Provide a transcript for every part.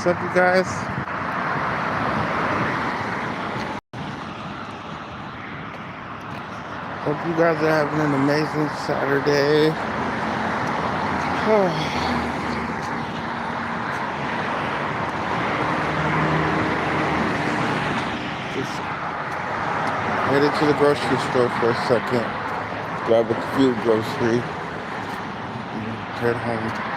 What's up, you guys? Hope you guys are having an amazing Saturday. Just headed to the grocery store for a second. Grab a few grocery. Head home.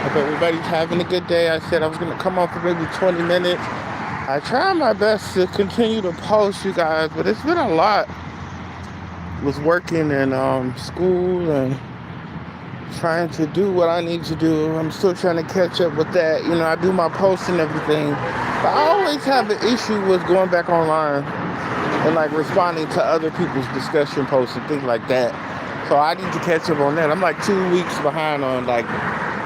Hope everybody's having a good day. I said I was going to come on for maybe 20 minutes. I try my best to continue to post, you guys, but it's been a lot. Was working in school and trying to do what I need to do. I'm still trying to catch up with that. You know, I do my posts and everything, but I always have an issue with going back online and like responding to other people's discussion posts and things like that. So I need to catch up on that. I'm like 2 weeks behind on like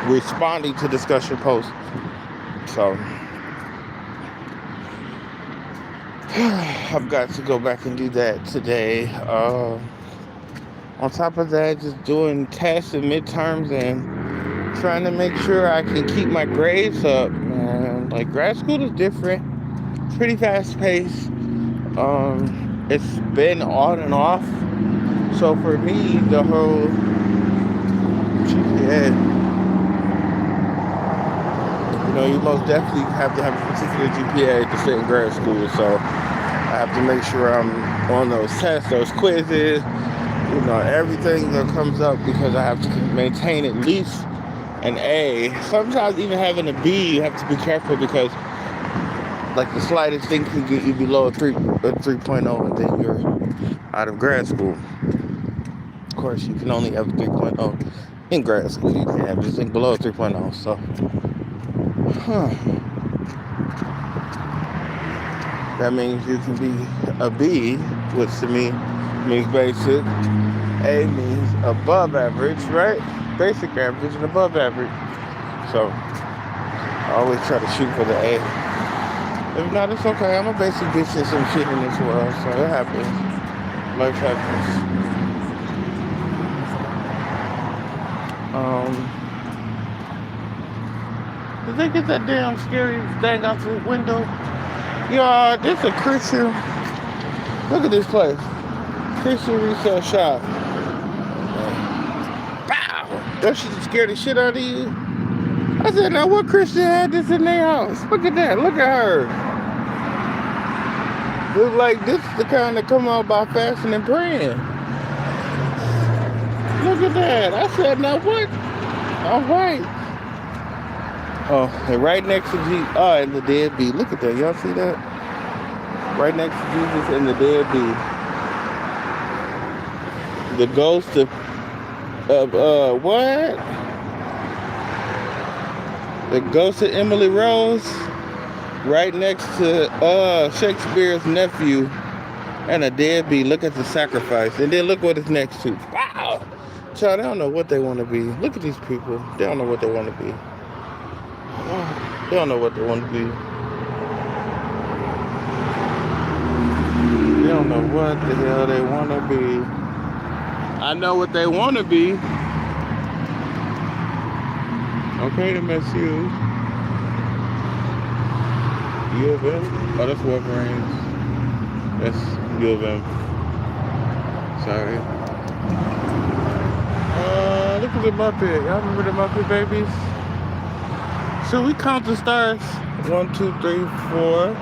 responding to discussion posts. So I've got to go back and do that today. On top of that, just doing tests and midterms and trying to make sure I can keep my grades up. Man, like grad school is different, pretty fast paced. It's been on and off. So for me, the whole GPA, you most definitely have to have a particular GPA to stay in grad school. So I have to make sure I'm on those tests, those quizzes, everything that comes up, because I have to maintain at least an A. Sometimes even having a B, you have to be careful because like the slightest thing can get you below a 3.0 and then you're out of grad school. Of course, you can only have a 3.0 in grad school. You can't have anything below a 3.0. So, that means you can be a B, which to me means basic. A means above average, right? Basic average and above average. So I always try to shoot for the A. If not, it's okay. I'm a basic bitch in some shit in this world, so it happens. Life happens. Did they get that damn scary thing out the window? Y'all, this a Christian. Look at this place. Christian resale shop. Bow! That shit scared the shit out of you? I said, now what Christian had this in their house? Look at that. Look at her. Look like this is the kind that come out by fasting and praying. Look at that. I said, now what? All right. Oh, and right next to Jesus. Oh, and the dead bee. Look at that. Y'all see that? Right next to Jesus and the dead bee. The ghost of what? The ghost of Emily Rose, right next to Shakespeare's nephew, and a deadbeat. Look at the sacrifice, and then look what it's next to. Wow, child, they don't know what they want to be. Look at these people. They don't know what they want to be. They don't know what they want to be. They don't know what the hell they want to be. I know what they want to be. Okay, MSU. U of M? Oh, that's Wolverines. That's U of M. Sorry. Look at the Muppet. Y'all remember the Muppet Babies? So we count the stars. 1, 2, 3, 4,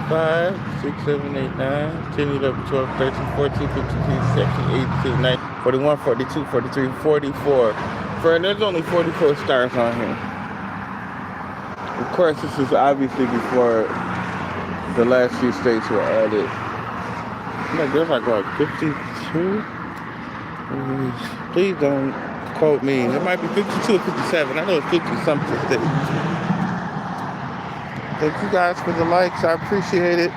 5, 6, 7, 8, 9, 10, 11, 12, 13, 14, 15, 16, 17, 18, 19, 41, 42, 43, 44. There's only 44 stars on here. Of course, this is obviously before the last few states were added. There's like what, 52? Please don't quote me. It might be 52 or 57. I know it's 50 something states. Thank you guys for the likes. I appreciate it.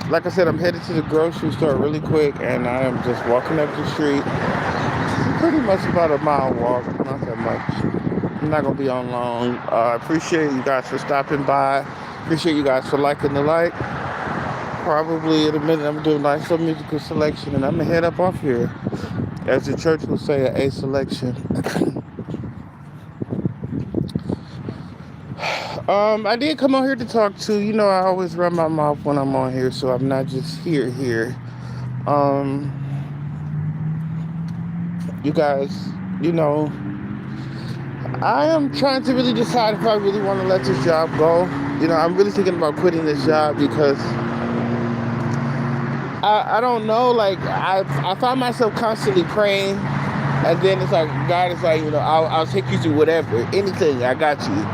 Like I said, I'm headed to the grocery store really quick, and I am just walking up the street. Pretty much about a mile walk, not that much. I'm not going to be on long. I appreciate you guys for stopping by. Appreciate you guys for liking the like. Probably in a minute I'm doing like some musical selection, and I'm going to head up off here. As the church will say, a selection. I did come on here to talk to. I always run my mouth when I'm on here, so I'm not just here. Um, you guys, you know, I am trying to really decide if I really want to let this job go. I'm really thinking about quitting this job because I don't know. Like I find myself constantly praying, and then it's like God is like, I'll take you through whatever, anything. I got you.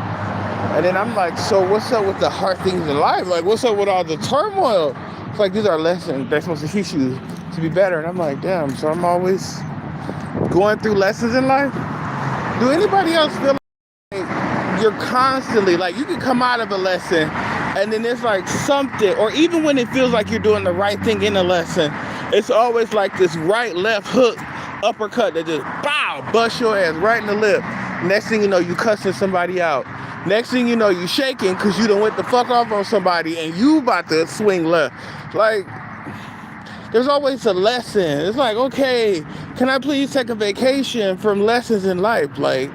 And then I'm like, so what's up with the hard things in life? Like, what's up with all the turmoil? It's like, these are lessons they're supposed to teach you to be better. And I'm like, damn, so I'm always going through lessons in life. Do anybody else feel like you're constantly, like, you can come out of a lesson and then it's like something, or even when it feels like you're doing the right thing in a lesson, it's always like this right, left hook, uppercut that just, bow, bust your ass right in the lip. Next thing you know, you cussing somebody out. Next thing you know, you shaking because you done went the fuck off on somebody and you about to swing left. Like, there's always a lesson. It's like, okay, can I please take a vacation from lessons in life? Like,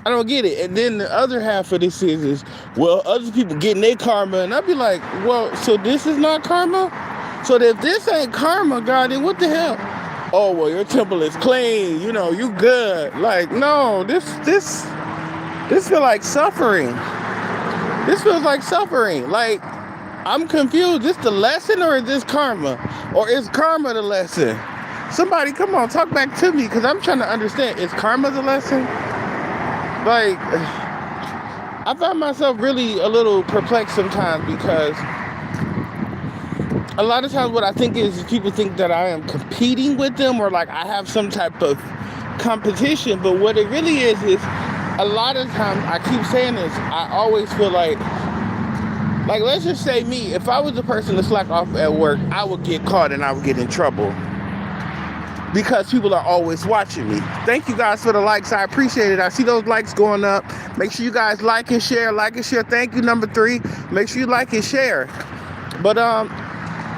I don't get it. And then the other half of this is, well, other people getting their karma. And I'd be like, well, so this is not karma? So if this ain't karma, God, then what the hell? Oh, well, your temple is clean. You good. Like, no, this feel like suffering. This feels like suffering. Like, I'm confused. Is this the lesson or is this karma? Or is karma the lesson? Somebody, come on, talk back to me, because I'm trying to understand. Is karma the lesson? Like, I find myself really a little perplexed sometimes, because a lot of times what I think is people think that I am competing with them, or like I have some type of competition. But what it really is a lot of times, I keep saying this, I always feel like let's just say me, if I was the person to slack off at work, I would get caught and I would get in trouble, because people are always watching me. Thank you guys for the likes. I appreciate it. I see those likes going up. Make sure you guys like and share. Thank you, number 3. Make sure you like and share. But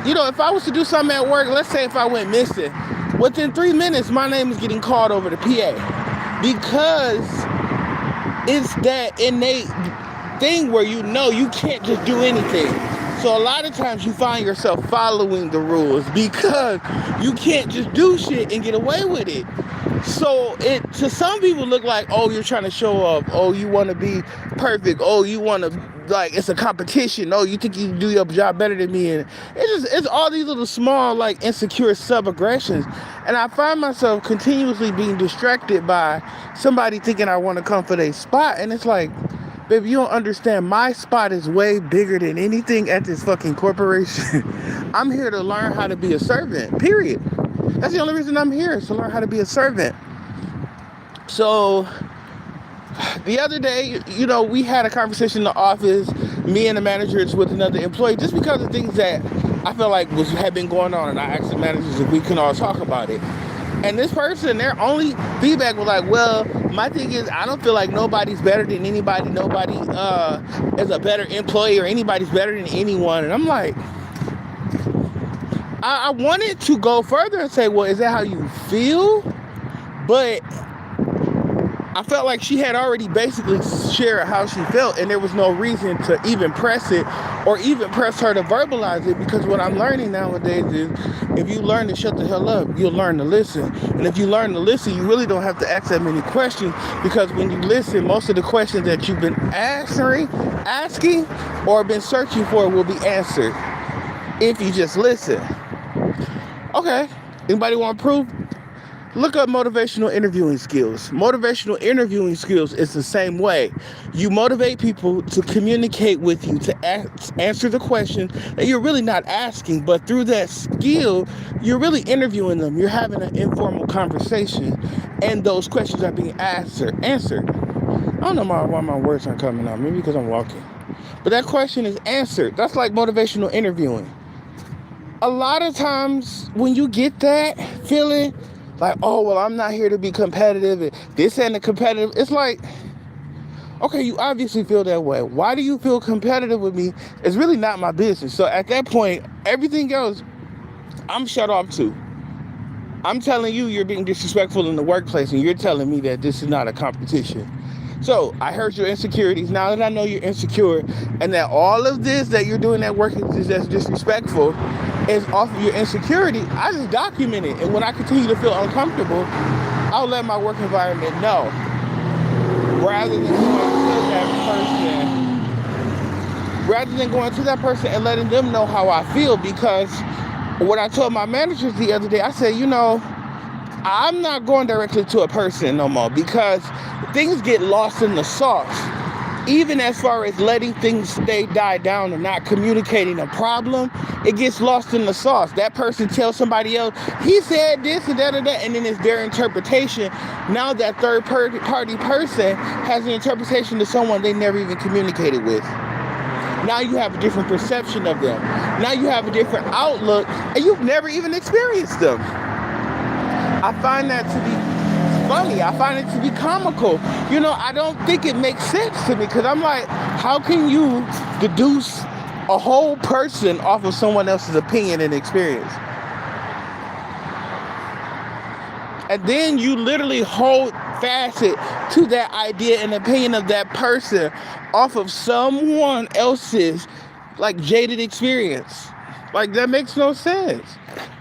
if I was to do something at work, let's say if I went missing, within 3 minutes, my name is getting called over to PA, because it's that innate thing where you can't just do anything. So a lot of times you find yourself following the rules because you can't just do shit and get away with it. So it, to some people, look like, oh, you're trying to show off. Oh, you want to be perfect. Oh, you want to, like, it's a competition. Oh, you think you can do your job better than me. And it's all these little small, like, insecure sub-aggressions. And I find myself continuously being distracted by somebody thinking I want to come for their spot. And it's like, baby, you don't understand. My spot is way bigger than anything at this fucking corporation. I'm here to learn how to be a servant, period. That's the only reason I'm here, is to learn how to be a servant. So the other day, we had a conversation in the office, me and the managers with another employee, just because of things that I felt like had been going on. And I asked the managers if we can all talk about it. And this person, their only feedback was like, well, my thing is, I don't feel like nobody's better than anybody. Nobody is a better employee, or anybody's better than anyone. And I'm like, I wanted to go further and say, well, is that how you feel? But I felt like she had already basically shared how she felt, and there was no reason to even press it, or even press her to verbalize it, because what I'm learning nowadays is, if you learn to shut the hell up, you'll learn to listen. And if you learn to listen, you really don't have to ask that many questions, because when you listen, most of the questions that you've been asking, or been searching for will be answered if you just listen. Okay, anybody want proof? Look up motivational interviewing skills. Motivational interviewing skills is the same way. You motivate people to communicate with you, to answer the questions that you're really not asking, but through that skill, you're really interviewing them. You're having an informal conversation, and those questions are being answered. I don't know why my words aren't coming out. Maybe because I'm walking. But that question is answered. That's like motivational interviewing. A lot of times when you get that feeling, like, oh, well, I'm not here to be competitive, and this ain't a competitive. It's like, okay, you obviously feel that way. Why do you feel competitive with me? It's really not my business. So at that point, everything else, I'm shut off to. I'm telling you, you're being disrespectful in the workplace, and you're telling me that this is not a competition. So I heard your insecurities. Now that I know you're insecure and that all of this that you're doing at work is just disrespectful is off of your insecurity, I just document it. And when I continue to feel uncomfortable, I'll let my work environment know. Rather than going to that person and letting them know how I feel. Because what I told my managers the other day, I said, I'm not going directly to a person no more, because things get lost in the sauce. Even as far as letting things die down and not communicating a problem, it gets lost in the sauce. That person tells somebody else, he said this and that, and then it's their interpretation. Now that third party person has an interpretation to someone they never even communicated with. Now you have a different perception of them. Now you have a different outlook, and you've never even experienced them. I find that to be funny. I find it to be comical. I don't think it makes sense to me, because I'm like, how can you deduce a whole person off of someone else's opinion and experience? And then you literally hold fast to that idea and opinion of that person off of someone else's jaded experience. That makes no sense.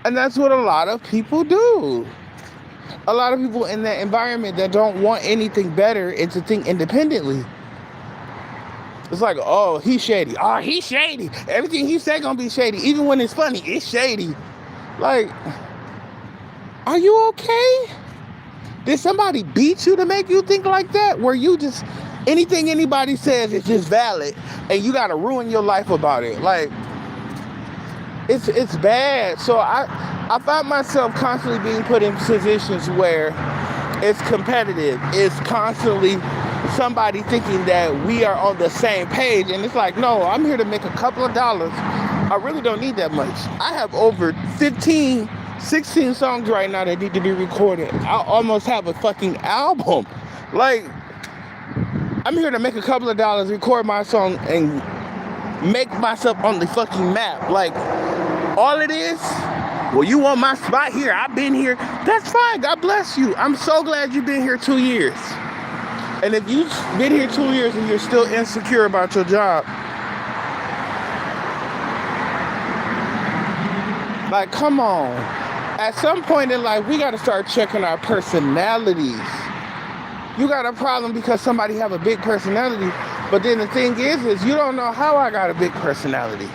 And that's what a lot of people do. A lot of people in that environment that don't want anything better and to think independently. It's like, oh, he's shady. Oh, he's shady. Everything he said gonna be shady. Even when it's funny, it's shady. Are you okay? Did somebody beat you to make you think like that? Where you just, anything anybody says is just valid, and you gotta ruin your life about it. It's bad. So I find myself constantly being put in positions where it's competitive. It's constantly somebody thinking that we are on the same page. And it's like, no, I'm here to make a couple of dollars. I really don't need that much. I have over 15, 16 songs right now that need to be recorded. I almost have a fucking album. I'm here to make a couple of dollars, record my song, and make myself on the fucking map. All it is, well, you want my spot here, I've been here, that's fine, God bless you. I'm so glad you've been here 2 years. And if you've been here 2 years and you're still insecure about your job, come on. At some point in life, we gotta start checking our personalities. You got a problem because somebody have a big personality, but then the thing is you don't know how I got a big personality.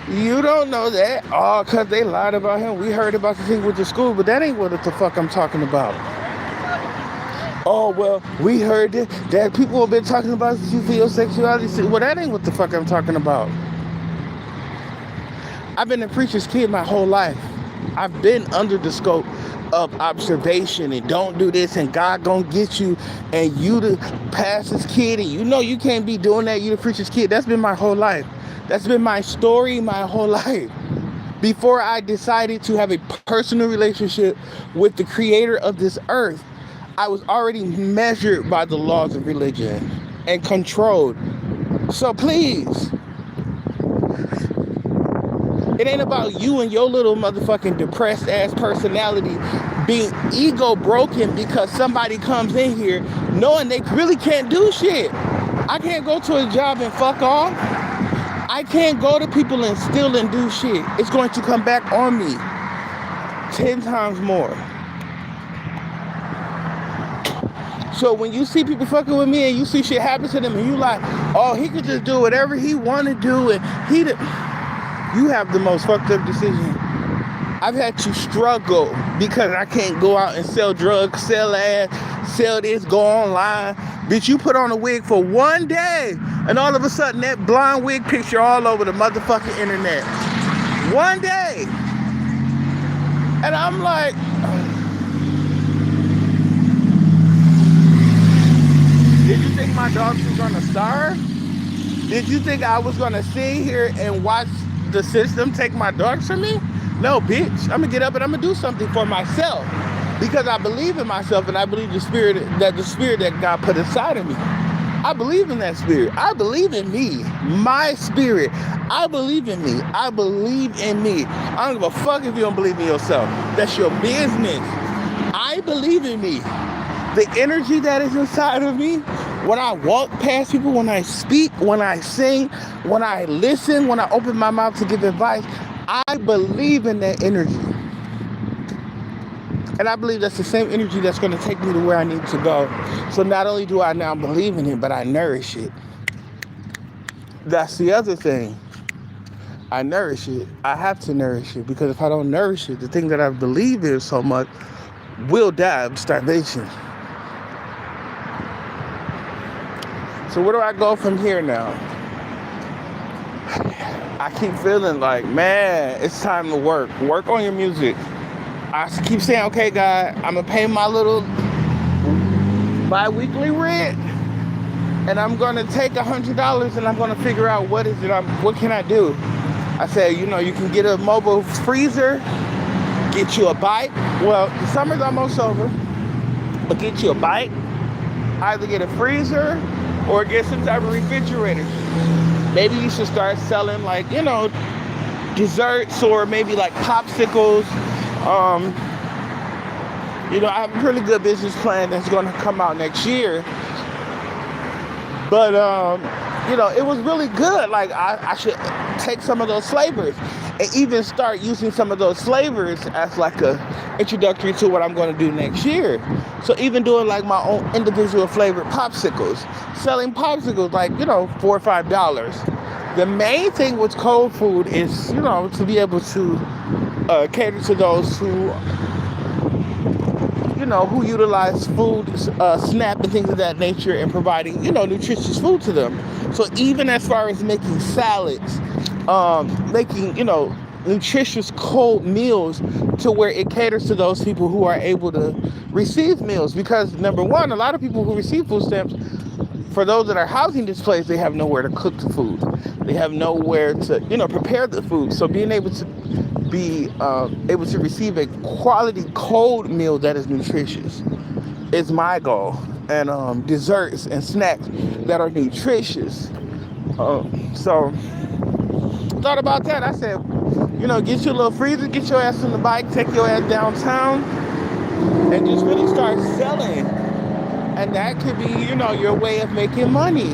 You don't know that. Oh, because they lied about him. We heard about the thing with the school, but that ain't what the fuck I'm talking about. Oh, well, we heard that people have been talking about you feel sexuality. Well, that ain't what the fuck I'm talking about. I've been a preacher's kid my whole life. I've been under the scope of observation and don't do this and God gonna get you and you the pastor's kid and you can't be doing that, you the preacher's kid. That's been my whole life. That's been my story my whole life. Before I decided to have a personal relationship with the creator of this earth, I was already measured by the laws of religion and controlled. So please, it ain't about you and your little motherfucking depressed ass personality being ego broken because somebody comes in here knowing they really can't do shit. I can't go to a job and fuck off. I can't go to people and steal and do shit. It's going to come back on me 10 times more. So when you see people fucking with me and you see shit happen to them and you like, oh, he could just do whatever he want to do and you have the most fucked up decision. I've had to struggle because I can't go out and sell drugs, sell ass, sell this, go online. Bitch, you put on a wig for one day and all of a sudden that blonde wig picture all over the motherfucking internet. One day. And I'm like, did you think my dogs were gonna starve? Did you think I was gonna sit here and watch the system take my dogs from me? No, bitch. I'm gonna get up and I'm gonna do something for myself because I believe in myself and I believe the spirit that God put inside of me. I believe in that spirit. I believe in me, my spirit. I believe in me. I believe in me. I don't give a fuck if you don't believe in yourself. That's your business. I believe in me. the energy that is inside of me, when I walk past people, when I speak, when I sing, when I listen, when I open my mouth to give advice, I believe in that energy. And I believe that's the same energy that's going to take me to where I need to go. So not only do I now believe in it, but I nourish it. That's the other thing. I nourish it. I have to nourish it, because if I don't nourish it, the thing that I believe in so much will die of starvation. So where do I go from here now? I keep feeling like, man, it's time to work. Work on your music. I keep saying, okay, God, I'm going to pay my little bi-weekly rent, and I'm going to take $100 and I'm going to figure out what can I do? I said, you can get a mobile freezer, get you a bike. Well, the summer's almost over, but get you a bike, either get a freezer or get some type of refrigerator. Maybe you should start selling desserts, or maybe like popsicles. I have a really good business plan that's going to come out next year. But, it was really good. Like, I should take some of those flavors and even start using some of those flavors as like a introductory to what I'm going to do next year. So even doing like my own individual flavored popsicles, selling popsicles like, $4 or $5. The main thing with cold food is, to be able to cater to those who utilize food, SNAP and things of that nature, and providing, nutritious food to them. So even as far as making salads, making, nutritious cold meals to where it caters to those people who are able to receive meals. Because number one, a lot of people who receive food stamps, for those that are housing displaced, they have nowhere to cook the food. They have nowhere to, prepare the food. So being able to able to receive a quality cold meal that is nutritious is my goal. And desserts and snacks that are nutritious. So thought about that. I said, get your little freezer, get your ass on the bike, take your ass downtown, and just really start selling. And that could be, your way of making money.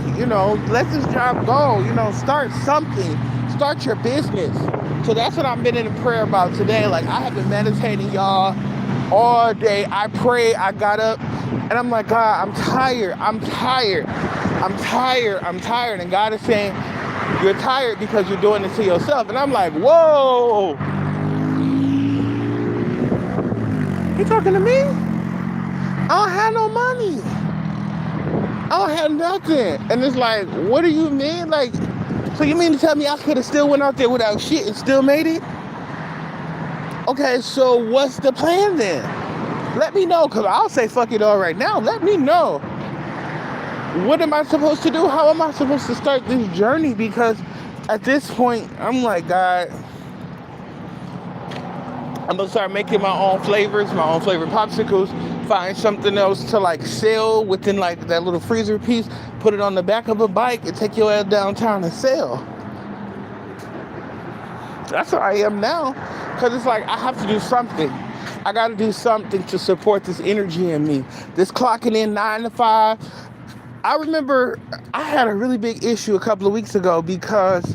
Let this job go. Start something. Start your business. So that's what I've been in prayer about today. Like, I have been meditating, y'all, all day. I prayed. I got up, and I'm like, God, I'm tired. And God is saying, you're tired because you're doing it to yourself. And I'm like, whoa. You talking to me? I don't have no money. I don't have nothing. And it's like, what do you mean? Like, so you mean to tell me I could have still went out there without shit and still made it? Okay, so what's the plan then? Let me know, because I'll say fuck it all right now. Let me know. What am I supposed to do? How am I supposed to start this journey? Because at this point, I'm like, God, I'm going to start making my own flavors, my own flavored popsicles, find something else to like sell within like that little freezer piece, put it on the back of a bike and take your ass downtown and sell. That's where I am now, because it's like I have to do something. I got to do something to support this energy in me. This clocking in 9 to 5. I remember I had a really big issue a couple of weeks ago because,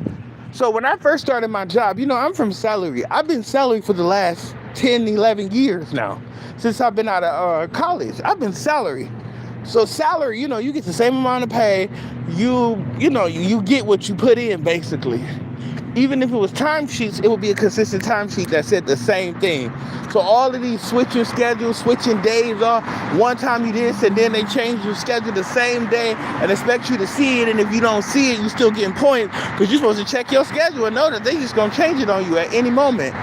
so when I first started my job, I'm from salary. I've been salary for the last 10, 11 years now. Since I've been out of college, I've been salary. So salary, you get the same amount of pay. You get what you put in, basically. Even if it was timesheets, it would be a consistent timesheet that said the same thing. So all of these switching schedules, switching days off, one time you did this and then they change your schedule the same day and expect you to see it. And if you don't see it, you're still getting points because you're supposed to check your schedule and know that they just going to change it on you at any moment.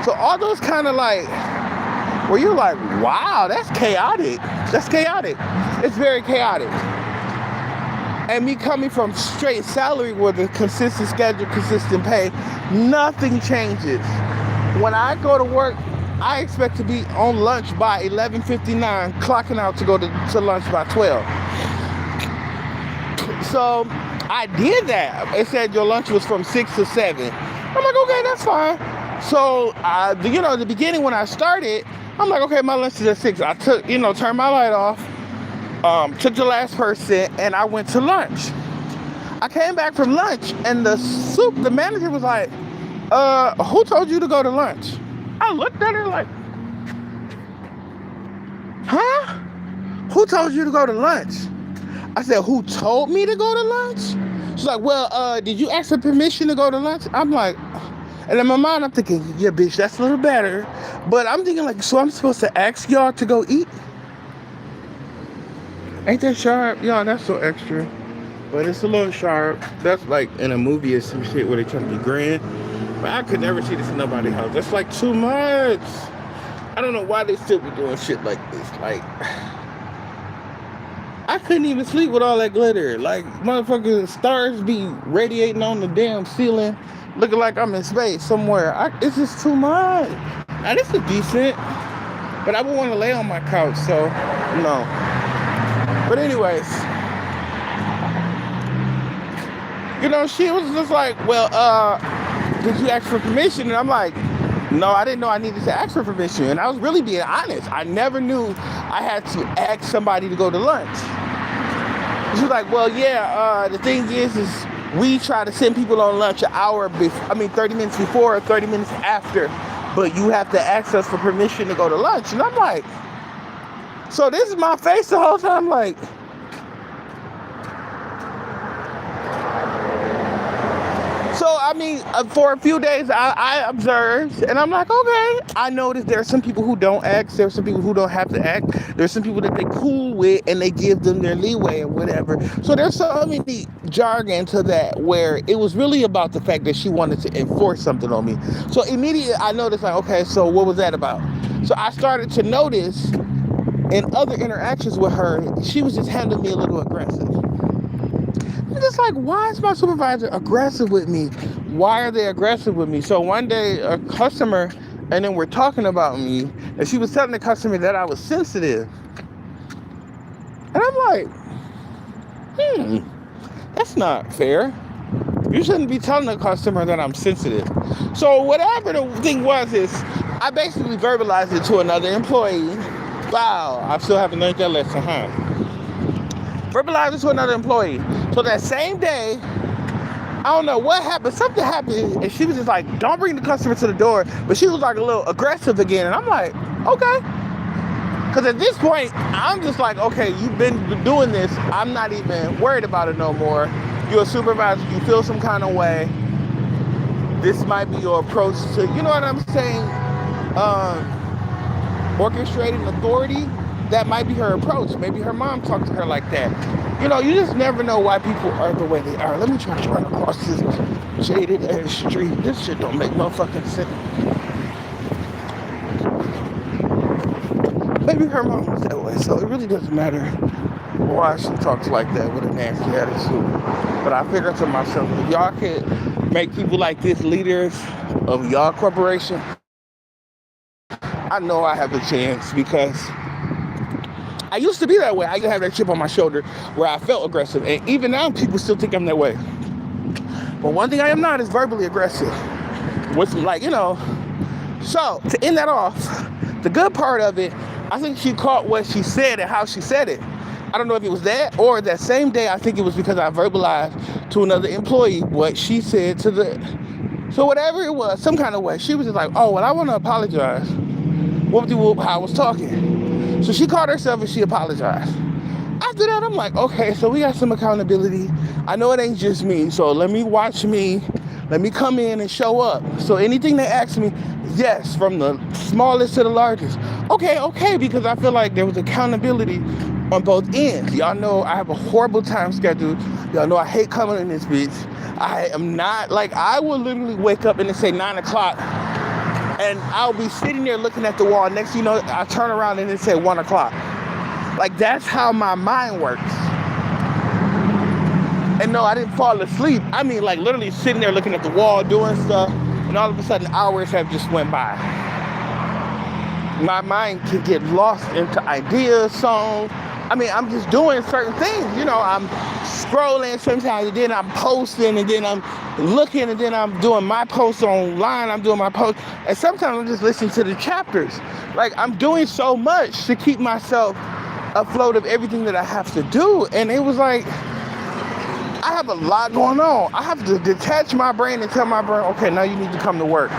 So all those kind of like, where you're like, wow, that's chaotic. That's chaotic. It's very chaotic. And me coming from straight salary with a consistent schedule, consistent pay, nothing changes. When I go to work, I expect to be on lunch by 11:59, clocking out to go to lunch by 12. So I did that. It said your lunch was from 6 to 7. I'm like, okay, that's fine. So, the beginning when I started, I'm like, okay, my lunch is at 6. I took, turned my light off. Took the last person, and I went to lunch. I came back from lunch, and the manager was like, who told you to go to lunch? I looked at her like, huh? Who told you to go to lunch? I said, who told me to go to lunch? She's like, well, did you ask for permission to go to lunch? I'm like, and in my mind, I'm thinking, yeah, bitch, that's a little better. But I'm thinking like, so I'm supposed to ask y'all to go eat? Ain't that sharp? Y'all, that's so extra. But it's a little sharp. That's like in a movie or some shit where they trying to be grand. But I could never see this in nobody's house. That's like too much. I don't know why they still be doing shit like this. Like, I couldn't even sleep with all that glitter. Like, motherfucking stars be radiating on the damn ceiling, looking like I'm in space somewhere. It's just too much. Now, this is decent, but I would want to lay on my couch, so no. But anyways, you know, she was just like, well, did you ask for permission? And I'm like, no, I didn't know I needed to ask for permission. And I was really being honest. I never knew I had to ask somebody to go to lunch. She was like, well, yeah, the thing is we try to send people on lunch 30 minutes before or 30 minutes after, but you have to ask us for permission to go to lunch. And I'm like, so this is my face the whole time, like, so, I mean, for a few days, I observed, and I'm like, okay. I noticed there are some people who don't act. There are some people who don't have to act. There's some people that they cool with, and they give them their leeway or whatever. So there's so many jargon to that where it was really about the fact that she wanted to enforce something on me. So immediately I noticed, like, okay, so what was that about? So I started to notice in other interactions with her, she was just handling me a little aggressive. I'm just like, why is my supervisor aggressive with me? Why are they aggressive with me? So one day, a customer, and then we're talking about me, and she was telling the customer that I was sensitive. And I'm like, that's not fair. You shouldn't be telling the customer that I'm sensitive. So whatever the thing was is, I basically verbalized it to another employee. Wow, I still haven't learned that lesson, huh? Verbalized it to another employee. So that same day, I don't know what happened. Something happened, and she was just like, don't bring the customer to the door. But she was like a little aggressive again. And I'm like, okay. Because at this point, I'm just like, okay, you've been doing this. I'm not even worried about it no more. You're a supervisor. You feel some kind of way. This might be your approach to, you know what I'm saying? Orchestrating authority. That might be her approach. Maybe her mom talked to her like that. You know, you just never know why people are the way they are. Let me try to run across this jaded ass street. This shit don't make motherfucking sense. Maybe her mom was that way, so it really doesn't matter why she talks like that with a nasty attitude. But I figured to myself, if y'all could make people like this leaders of y'all corporation, I know I have a chance, because I used to be that way. I used to have that chip on my shoulder where I felt aggressive. And even now, people still think I'm that way. But one thing I am not is verbally aggressive. With, like, you know. So, to end that off, the good part of it, I think she caught what she said and how she said it. I don't know if it was that or that same day. I think it was because I verbalized to another employee what she said to so whatever it was, some kind of way. She was just like, oh, well, I want to apologize. Whoop-de-whoop, how I was talking. So she caught herself and she apologized. After that, I'm like, okay, so we got some accountability. I know it ain't just me, so let me watch me. Let me come in and show up. So anything they ask me, yes, from the smallest to the largest. Okay, because I feel like there was accountability on both ends. Y'all know I have a horrible time schedule. Y'all know I hate coming in this bitch. I am not, like, I will literally wake up and it say 9 o'clock. And I'll be sitting there looking at the wall. Next thing you know, I turn around and it say 1 o'clock. Like, that's how my mind works. And no, I didn't fall asleep. I mean, like, literally sitting there looking at the wall, doing stuff. And all of a sudden, hours have just went by. My mind can get lost into ideas, songs. I mean, I'm just doing certain things. You know, I'm scrolling sometimes, and then I'm posting, and then I'm looking, and then I'm doing my posts online. I'm doing my posts. And sometimes I'm just listening to the chapters. Like, I'm doing so much to keep myself upload of everything that I have to do. And it was like, I have a lot going on. I have to detach my brain and tell my brain, okay, now you need to come to work.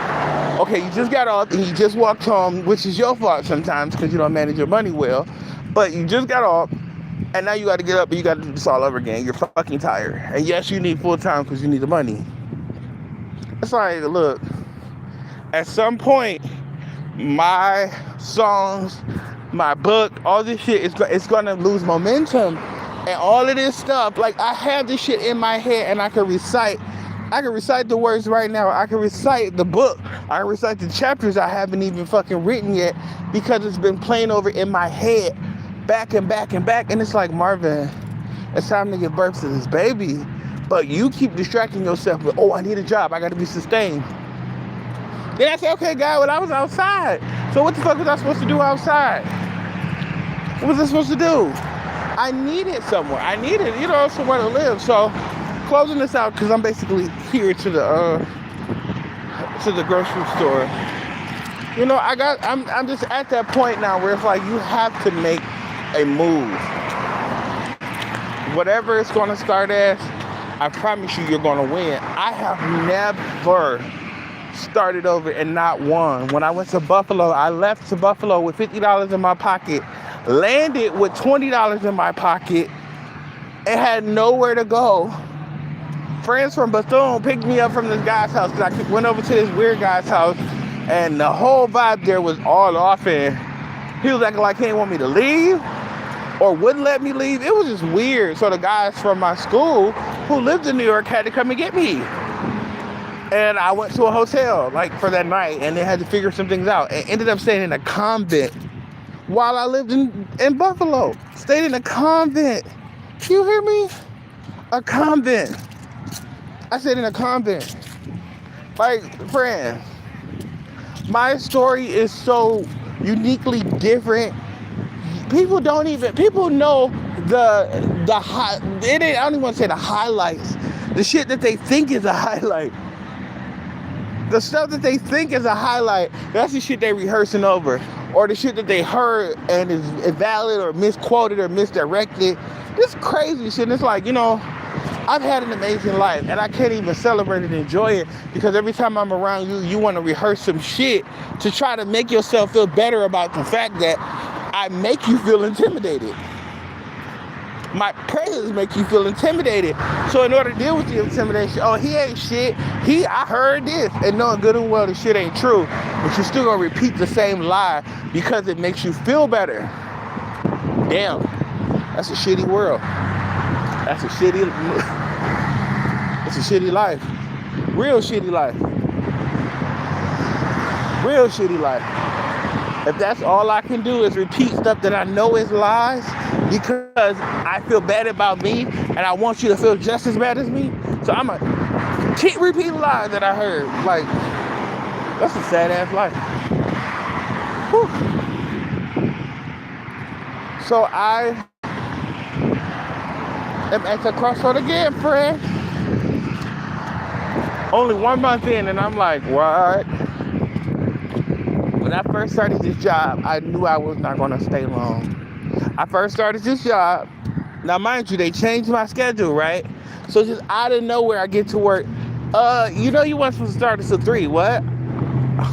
Okay, you just got off and you just walked home, which is your fault sometimes because you don't manage your money well. But you just got off, and now you got to get up and you got to do this all over again. You're fucking tired. And yes, you need full time because you need the money. It's like, look, at some point, my songs, my book, all this shit, it's going to lose momentum. And all of this stuff, like, I have this shit in my head and I can recite the words right now. I can recite the book. I can recite the chapters I haven't even fucking written yet because it's been playing over in my head back and back and back. And it's like, Marvin, it's time to give birth to this baby. But you keep distracting yourself with, oh, I need a job. I got to be sustained. Then I say, okay, God, well, I was outside. So what the fuck was I supposed to do outside? What was I supposed to do? I needed somewhere. I needed, somewhere to live. So closing this out, because I'm basically here to the grocery store. I'm just at that point now where it's like you have to make a move. Whatever it's going to start as, I promise you're going to win. I have never started over and not won. When I went to Buffalo, I left to Buffalo with $50 in my pocket, landed with $20 in my pocket, and had nowhere to go. Friends from Bethune picked me up from this guy's house because I went over to this weird guy's house, and the whole vibe there was all off, and he was acting like he didn't want me to leave or wouldn't let me leave. It was just weird. So the guys from my school who lived in New York had to come and get me. And I went to a hotel, for that night, and they had to figure some things out. And ended up staying in a convent while I lived in Buffalo. Stayed in a convent. Can you hear me? A convent. I stayed in a convent. Friend, my story is so uniquely different. People know I don't even want to say the highlights. The shit that they think is a highlight. The stuff that they think is a highlight, that's the shit they rehearsing over. Or the shit that they heard and is invalid or misquoted or misdirected. This crazy shit. And it's like, I've had an amazing life and I can't even celebrate and enjoy it because every time I'm around you, you want to rehearse some shit to try to make yourself feel better about the fact that I make you feel intimidated. My presence make you feel intimidated. So in order to deal with the intimidation, oh, he ain't shit. I heard this. And knowing good and well the shit ain't true. But you're still going to repeat the same lie because it makes you feel better. Damn. That's a shitty world. It's a shitty life. Real shitty life. Real shitty life. If that's all I can do is repeat stuff that I know is lies because I feel bad about me and I want you to feel just as bad as me, so I'm going to keep repeating lies that I heard. That's a sad ass life. Whew. So I am at the crossroad again, friend. Only 1 month in and I'm like, what? When I first started this job, I knew I was not going to stay long. I first started this job. Now, mind you, they changed my schedule, right? So just out of nowhere, I get to work. You weren't supposed to start until 3. What?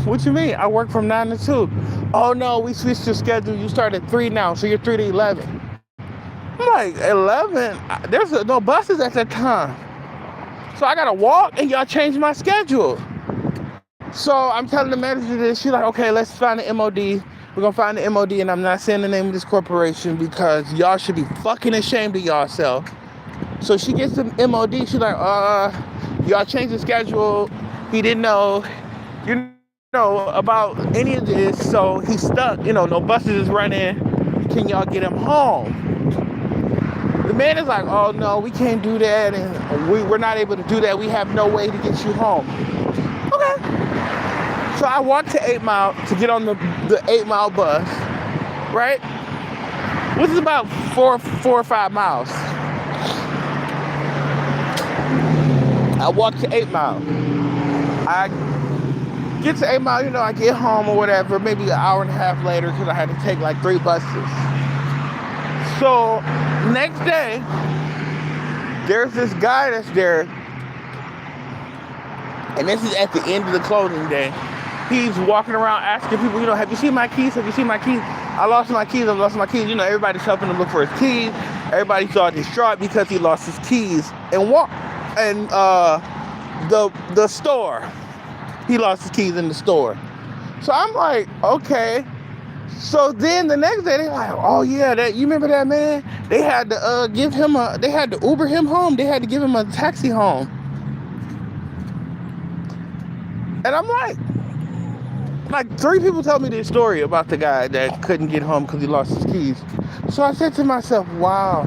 What you mean? I work from 9 to 2. Oh, no, we switched your schedule. You start at 3 now, so you're 3 to 11. I'm like, 11? There's no buses at that time. So I got to walk, and y'all changed my schedule. So I'm telling the manager this. She's like, okay, let's find the MOD. We're going to find the MOD, and I'm not saying the name of this corporation because y'all should be fucking ashamed of yourself. So she gets the MOD. She's like, y'all changed the schedule. He didn't know, about any of this. So he's stuck. No buses is running. Can y'all get him home? The man is like, oh, no, we can't do that. And we're not able to do that. We have no way to get you home. Okay. So I walked to 8 Mile to get on the 8 Mile bus, right? Which is about 4 or 5 miles. I walked to 8 Mile. I get to 8 Mile, I get home or whatever, maybe an hour and a half later because I had to take 3 buses. So next day, there's this guy that's there, and this is at the end of the closing day. He's walking around asking people, have you seen my keys? Have you seen my keys? I lost my keys. Everybody's helping him look for his keys. Everybody's all distraught because he lost his keys and the store. He lost his keys in the store. So I'm like, okay. So then the next day they're like, oh yeah, you remember that man? They had to they had to Uber him home. They had to give him a taxi home. And I'm like 3 people told me this story about the guy that couldn't get home because he lost his keys. So I said to myself, wow,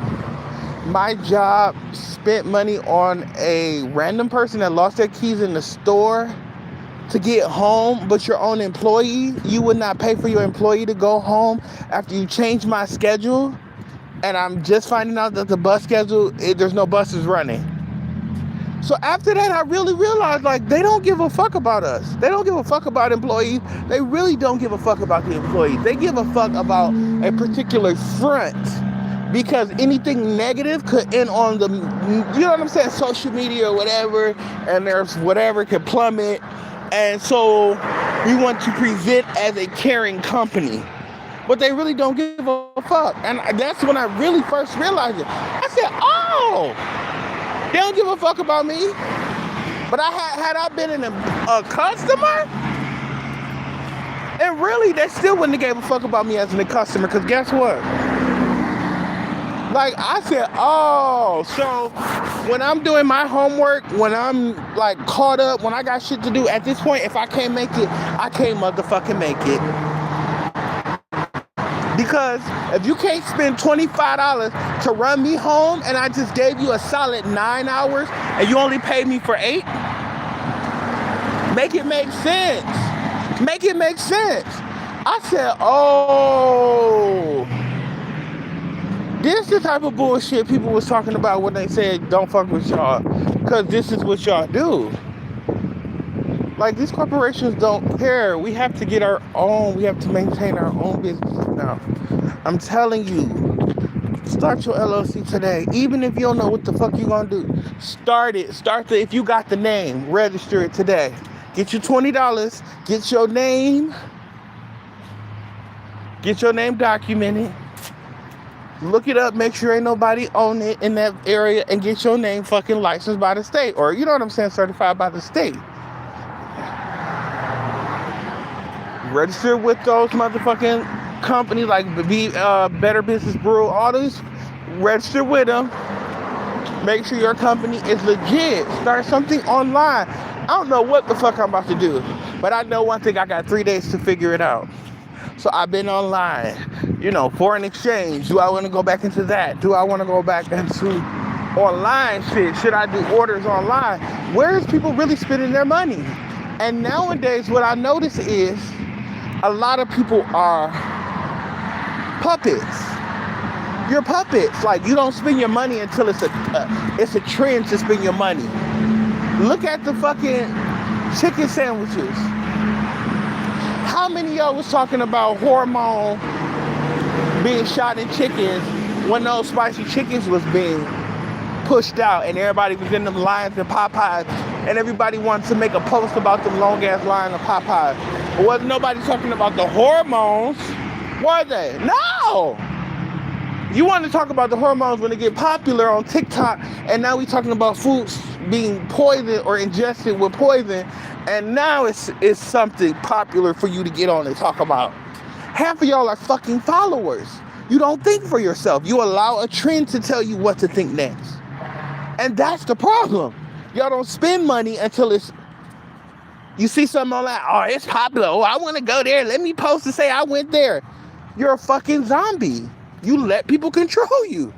my job spent money on a random person that lost their keys in the store to get home, but your own employee, you would not pay for your employee to go home after you changed my schedule. And I'm just finding out that the bus schedule, there's no buses running. So after that, I really realized, they don't give a fuck about us. They don't give a fuck about employees. They really don't give a fuck about the employees. They give a fuck about a particular front, because anything negative could end on the, social media or whatever, and there's whatever could plummet. And so we want to present as a caring company, but they really don't give a fuck. And that's when I really first realized it. I said, oh, they don't give a fuck about me. But had I been a customer, and really, they still wouldn't have gave a fuck about me as a customer, because guess what? I said, oh, so when I'm doing my homework, when I'm caught up, when I got shit to do, at this point, if I can't make it, I can't motherfucking make it. Because if you can't spend $25 to run me home, and I just gave you a solid 9 hours, and you only paid me for 8, make it make sense. Make it make sense. I said, oh, this is the type of bullshit people was talking about when they said don't fuck with y'all, because this is what y'all do. These corporations don't care. We have to get our own. We have to maintain our own business now. I'm telling you, start your LLC today. Even if you don't know what the fuck you gonna do, start it. If you got the name, register it today. Get your $20. Get your name. Get your name documented. Look it up, make sure ain't nobody own it in that area, and get your name fucking licensed by the state, or certified by the state. Register with those motherfucking companies like Better Business Bureau, all these. Register with them. Make sure your company is legit. Start something online. I don't know what the fuck I'm about to do, but I know one thing, I got 3 days to figure it out. So I've been online, foreign exchange. Do I want to go back into that? Do I want to go back into online shit? Should I do orders online? Where is people really spending their money? And nowadays, what I notice is a lot of people are puppets. You're puppets. You don't spend your money until it's a trend to spend your money. Look at the fucking chicken sandwiches. How many of y'all was talking about hormone being shot in chickens when those spicy chickens was being pushed out, and everybody was in them lines and Popeyes, and everybody wanted to make a post about them long ass lines of Popeyes? But wasn't nobody talking about the hormones, were they? No! You want to talk about the hormones when they get popular on TikTok, and now we talking about foods being poisoned or ingested with poison, and now it's something popular for you to get on and talk about. Half of y'all are fucking followers. You don't think for yourself. You allow a trend to tell you what to think next. And that's the problem. Y'all don't spend money until you see something online. Oh, it's popular. Oh, I want to go there. Let me post to say I went there. You're a fucking zombie. You let people control you.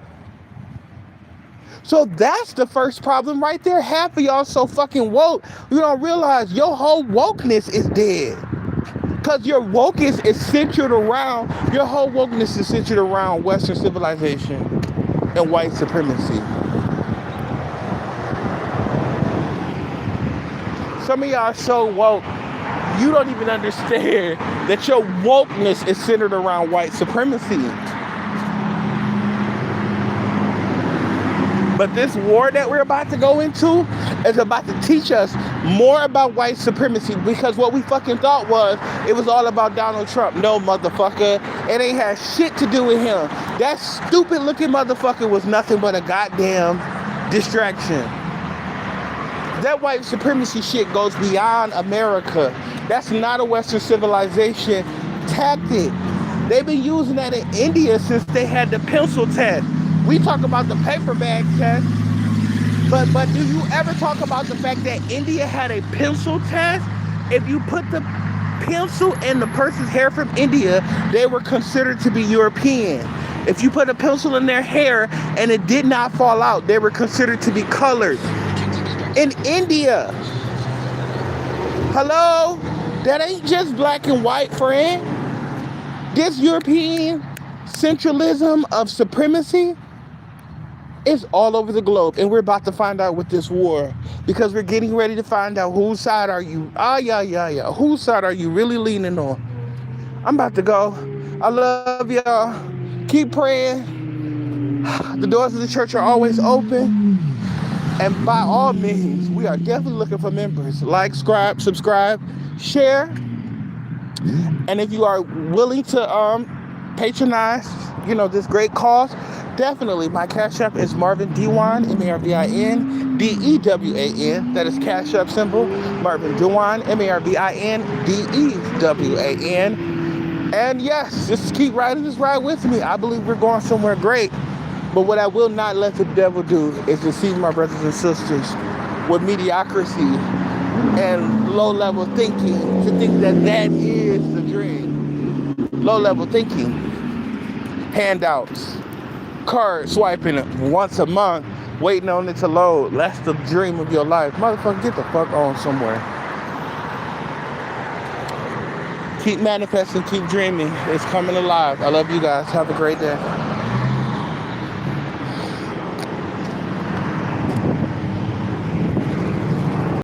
So that's the first problem right there. Half of y'all so fucking woke, you don't realize your whole wokeness is dead. Because your wokeness is centered around, Western civilization and white supremacy. Some of y'all are so woke, you don't even understand that your wokeness is centered around white supremacy. But this war that we're about to go into is about to teach us more about white supremacy, because what we fucking thought was it was all about Donald Trump. No, motherfucker. It ain't had shit to do with him. That stupid looking motherfucker was nothing but a goddamn distraction. That white supremacy shit goes beyond America. That's not a Western civilization tactic. They've been using that in India since they had the pencil test. We talk about the paper bag test, but do you ever talk about the fact that India had a pencil test? If you put the pencil in the person's hair from India, they were considered to be European. If you put a pencil in their hair and it did not fall out, they were considered to be colored. In India, hello? That ain't just black and white, friend. This European centralism of supremacy is all over the globe, and we're about to find out with this war, because we're getting ready to find out whose side are you. Whose side are you really leaning on? I'm about to go. I love y'all. Keep praying. The doors of the church are always open, and by all means, we are definitely looking for members. Like, subscribe, share, and if you are willing to patronize, this great cause, definitely, my Cash App is Marvin Dewan, Marvin Dewan. That is Cash App symbol, Marvin Dewan, Marvin Dewan. And yes, just keep riding this ride with me. I believe we're going somewhere great. But what I will not let the devil do is deceive my brothers and sisters with mediocrity and low-level thinking to think that that is the dream. Low-level thinking, handouts, card swiping once a month, waiting on it to load. That's the dream of your life. Motherfucker, get the fuck on somewhere. Keep manifesting, keep dreaming. It's coming alive. I love you guys. Have a great day.